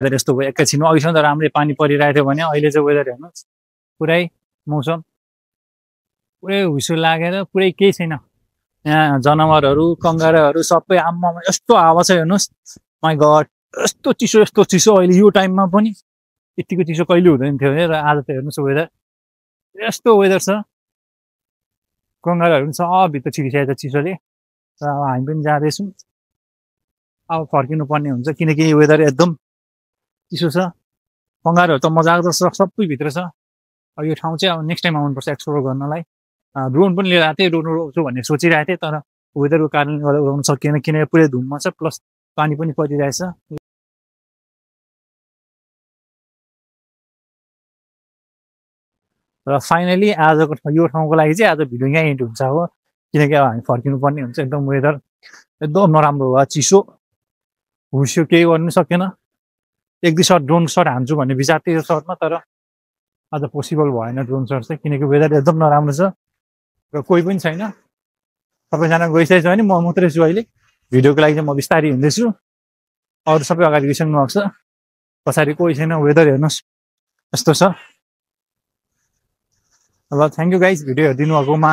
weather यस्तो भयो एकैछिनमा अघिसम्म त राम्रै पानी परिरहेको थियो भने अहिले चाहिँ वेदर हेर्नुहोस् पुरै मौसम पुरै हुसो लागेर पुरै केही छैन यहाँ जनावरहरू कङ्गाराहरू सबै आम्मामा यस्तो हावा छ हेर्नुहोस् माई गड यस्तो चिसो अहिले यो टाइममा पनि यतिको चिसो कहिले हुँदैन थियो र आज त हेर्नुहोस् वेदर यस्तो वेदर छ कङ्गाराहरू पनि सब भित्र छिरिसकेको छ चिसोले र अब हामी पनि जाँदैछौँ अब फर्किनु पर्ने हुन्छ किनकि वेदर एकदम चिसो छ कङ्गारुहरू त मजाको छ सबै भित्र छ अब यो ठाउँ चाहिँ अब नेक्स्ट टाइम आउनुपर्छ एक्सप्लोर गर्नलाई ड्रोन पनि लिएर आएको थिएँ ड्रोन उडाउँछु भन्ने सोचिरहेको थिएँ तर वेदरको कारणले गर्दा उडाउन सकिएन किनकि पुरै धुम्म छ प्लस पानी पनि परिरहेछ र फाइनली आजको यो ठाउँको लागि चाहिँ आज भिडियो यहीँ एन्ड हुन्छ हो किनकि अब हामी फर्किनु पर्ने हुन्छ एकदम वेदर एकदम नराम्रो भयो चिसो हुस्यो केही गर्नु सकेन एक दुई सर्ट ड्रोन सर्ट हान्छु भन्ने विचार थियो सर्टमा तर आज पोसिबल भएन ड्रोन सर्ट चाहिँ किनकि वेदर एकदम नराम्रो छ र कोही पनि छैन सबैजना गइसकेको छ भने म मात्रै छु अहिले भिडियोको लागि चाहिँ म बिस्तारै हिँड्दैछु अरू सबै अगाडि गइसक्नु भएको छ पछाडि कोही छैन वेदर हेर्नुहोस् यस्तो छ अब थ्याङ्क यू गाइज भिडियो हेरिदिनु भएकोमा